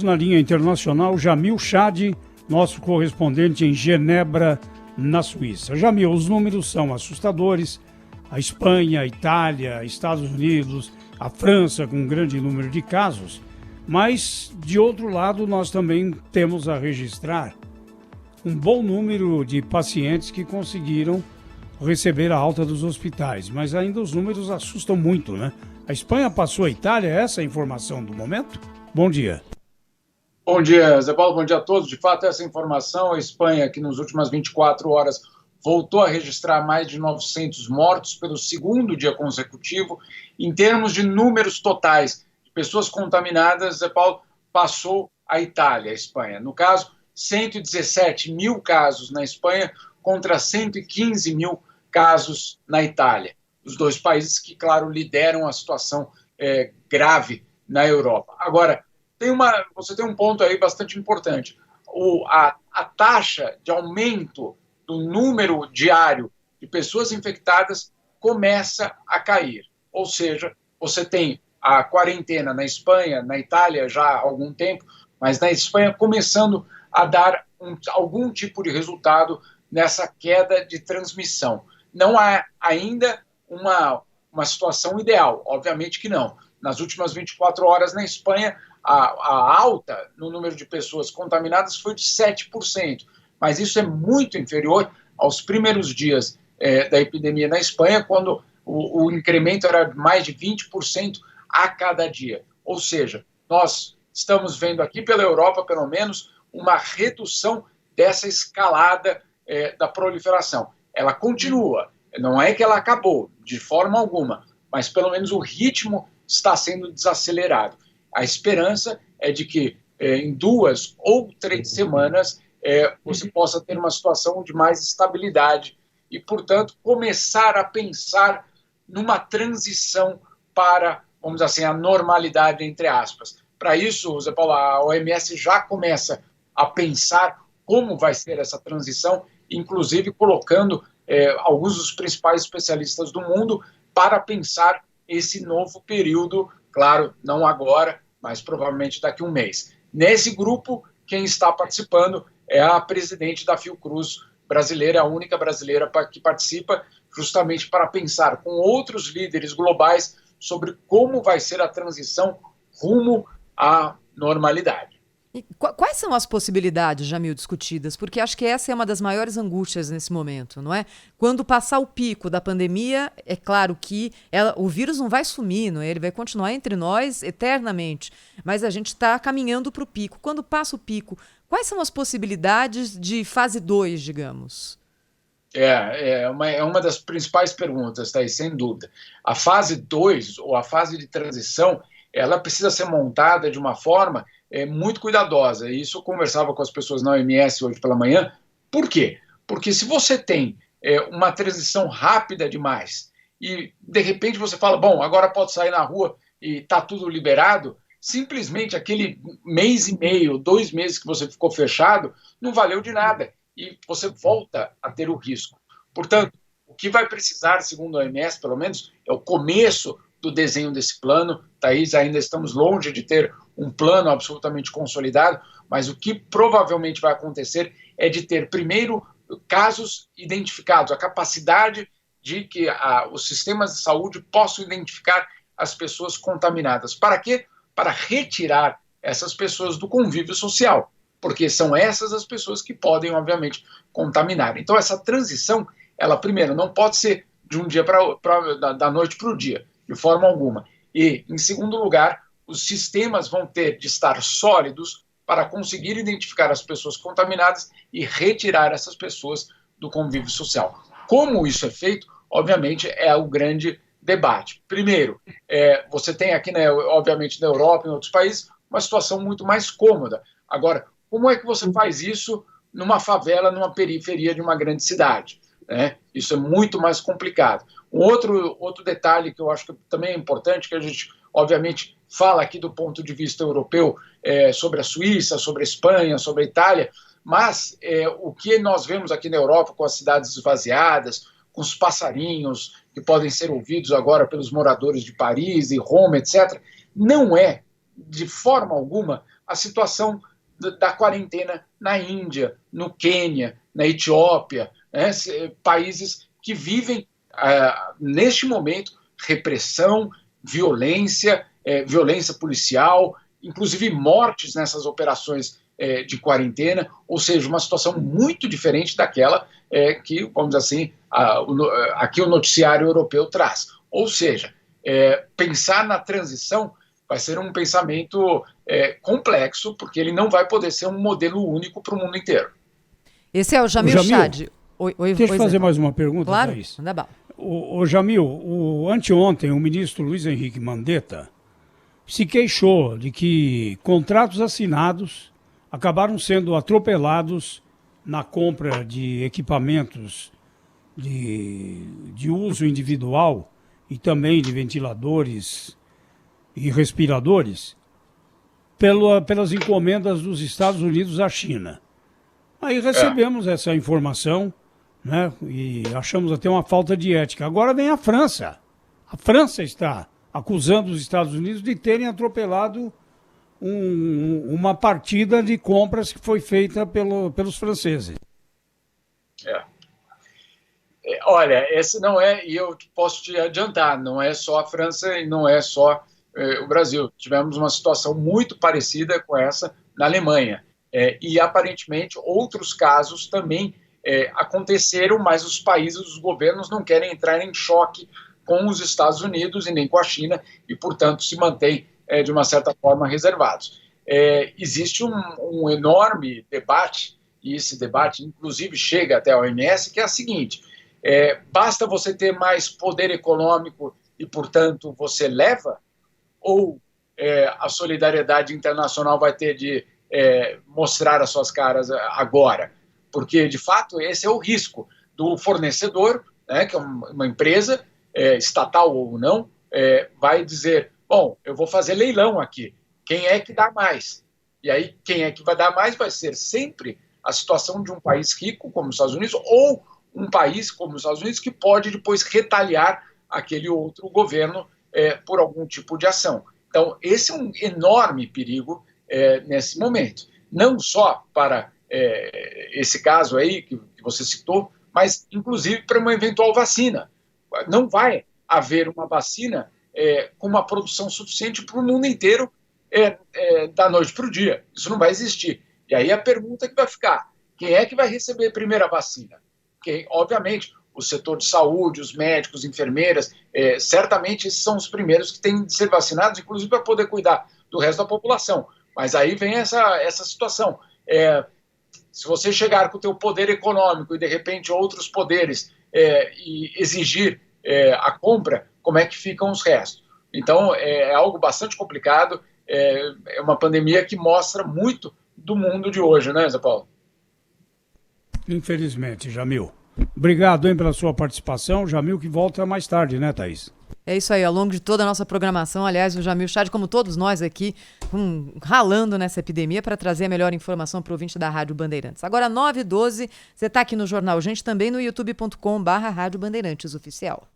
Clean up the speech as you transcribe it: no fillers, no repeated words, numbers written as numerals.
Na linha internacional, Jamil Chad, nosso correspondente em Genebra, na Suíça. Jamil, os números são assustadores. A Espanha, a Itália, Estados Unidos, a França com um grande número de casos. Mas, de outro lado, nós também temos a registrar um bom número de pacientes que conseguiram receber a alta dos hospitais. Mas ainda os números assustam muito, né? A Espanha passou a Itália, essa é a informação do momento? Bom dia. Bom dia, Zé Paulo, bom dia a todos. De fato, essa informação, a Espanha, que nas últimas 24 horas voltou a registrar mais de 900 mortos pelo segundo dia consecutivo. Em termos de números totais de pessoas contaminadas, Zé Paulo, passou a Itália, a Espanha. No caso, 117 mil casos na Espanha contra 115 mil casos na Itália. Os dois países que, claro, lideram a situação grave na Europa. Agora, você tem um ponto aí bastante importante. A taxa de aumento do número diário de pessoas infectadas começa a cair. Ou seja, você tem a quarentena na Espanha, na Itália já há algum tempo, mas na Espanha começando a dar algum tipo de resultado nessa queda de transmissão. Não há ainda uma situação ideal, obviamente que não. Nas últimas 24 horas na Espanha, a alta no número de pessoas contaminadas foi de 7%, mas isso é muito inferior aos primeiros dias da epidemia na Espanha, quando o incremento era de mais de 20% a cada dia. Ou seja, nós estamos vendo aqui pela Europa, pelo menos, uma redução dessa escalada da proliferação. Ela continua, não é que ela acabou, de forma alguma, mas pelo menos o ritmo está sendo desacelerado. A esperança é de que em 2 ou 3 semanas você possa ter uma situação de mais estabilidade e, portanto, começar a pensar numa transição para, vamos dizer assim, a normalidade, entre aspas. Para isso, Zé Paulo, a OMS já começa a pensar como vai ser essa transição, inclusive colocando alguns dos principais especialistas do mundo para pensar esse novo período, claro, não agora, mas provavelmente daqui a um mês. Nesse grupo, quem está participando é a presidente da Fiocruz brasileira, a única brasileira que participa, justamente para pensar com outros líderes globais sobre como vai ser a transição rumo à normalidade. E quais são as possibilidades, Jamil, discutidas? Porque acho que essa é uma das maiores angústias nesse momento, não é? Quando passar o pico da pandemia, é claro que o vírus não vai sumir, não é? Ele vai continuar entre nós eternamente, mas a gente está caminhando para o pico. Quando passa o pico, quais são as possibilidades de fase 2, digamos? É uma das principais perguntas, tá aí, sem dúvida. A fase 2, ou a fase de transição, ela precisa ser montada de uma forma muito cuidadosa. E isso eu conversava com as pessoas na OMS hoje pela manhã. Por quê? Porque se você tem uma transição rápida demais e, de repente, você fala, bom, agora pode sair na rua e está tudo liberado, simplesmente aquele mês e meio, 2 meses que você ficou fechado, não valeu de nada. E você volta a ter o risco. Portanto, o que vai precisar, segundo a OMS, pelo menos, é o começo do desenho desse plano. Thaís, ainda estamos longe de ter um plano absolutamente consolidado, mas o que provavelmente vai acontecer é de ter, primeiro, casos identificados, a capacidade de que os sistemas de saúde possam identificar as pessoas contaminadas. Para quê? Para retirar essas pessoas do convívio social, porque são essas as pessoas que podem, obviamente, contaminar. Então, essa transição, ela, primeiro, não pode ser de um dia da noite para o dia, de forma alguma. E, em segundo lugar, os sistemas vão ter de estar sólidos para conseguir identificar as pessoas contaminadas e retirar essas pessoas do convívio social. Como isso é feito, obviamente, é o grande debate. Primeiro, você tem aqui, obviamente, na Europa e em outros países, uma situação muito mais cômoda. Agora, como é que você faz isso numa favela, numa periferia de uma grande cidade? Isso é muito mais complicado. Um outro detalhe que eu acho que também é importante, que a gente, obviamente, fala aqui do ponto de vista europeu, sobre a Suíça, sobre a Espanha, sobre a Itália, mas o que nós vemos aqui na Europa com as cidades esvaziadas, com os passarinhos que podem ser ouvidos agora pelos moradores de Paris e Roma, etc., não é, de forma alguma, a situação da quarentena na Índia, no Quênia, na Etiópia, né? Países que vivem, neste momento, repressão, violência, violência policial, inclusive mortes nessas operações de quarentena, ou seja, uma situação muito diferente daquela que, vamos dizer assim, aqui o noticiário europeu traz. Ou seja, pensar na transição vai ser um pensamento complexo, porque ele não vai poder ser um modelo único para o mundo inteiro. Esse é o Jamil Chad. Deixa eu fazer mais uma pergunta, claro, Thaís. manda bala. O Jamil, anteontem, o ministro Luiz Henrique Mandetta se queixou de que contratos assinados acabaram sendo atropelados na compra de equipamentos de uso individual e também de ventiladores e respiradores pelas encomendas dos Estados Unidos à China. Aí recebemos essa informação, né, e achamos até uma falta de ética. Agora vem a França. A França está acusando os Estados Unidos de terem atropelado uma partida de compras que foi feita pelos franceses. Olha, esse não é, e eu posso te adiantar, não é só a França e não é só o Brasil. Tivemos uma situação muito parecida com essa na Alemanha. E, aparentemente, outros casos também aconteceram, mas os países, os governos não querem entrar em choque com os Estados Unidos e nem com a China e, portanto, se mantêm, de uma certa forma, reservados. Existe um enorme debate, e esse debate, inclusive, chega até a OMS, que é a seguinte: basta você ter mais poder econômico e, portanto, você leva? Ou a solidariedade internacional vai ter de mostrar as suas caras agora? Porque, de fato, esse é o risco do fornecedor, né, que é uma empresa, estatal ou não, vai dizer, bom, eu vou fazer leilão aqui, quem é que dá mais? E aí, quem é que vai dar mais vai ser sempre a situação de um país rico, como os Estados Unidos, ou um país como os Estados Unidos, que pode depois retaliar aquele outro governo por algum tipo de ação. Então, esse é um enorme perigo nesse momento. Não só para esse caso aí que você citou, mas, inclusive, para uma eventual vacina. Não vai haver uma vacina com uma produção suficiente para o mundo inteiro da noite para o dia. Isso não vai existir. E aí a pergunta que vai ficar: quem é que vai receber a primeira vacina? Obviamente, o setor de saúde, os médicos, enfermeiras, certamente esses são os primeiros que têm de ser vacinados, inclusive para poder cuidar do resto da população. Mas aí vem essa situação. Se você chegar com o teu poder econômico e, de repente, outros poderes e exigir a compra, como é que ficam os restos? Então, é algo bastante complicado, é uma pandemia que mostra muito do mundo de hoje, né, Zé Paulo? Infelizmente, Jamil. Obrigado, pela sua participação. Jamil que volta mais tarde, né, Thaís? É isso aí, ao longo de toda a nossa programação, aliás, o Jamil Chad, como todos nós aqui, ralando nessa epidemia para trazer a melhor informação para o ouvinte da Rádio Bandeirantes. Agora, 9h12, você está aqui no Jornal Gente, também no youtube.com/Rádio Bandeirantes Oficial.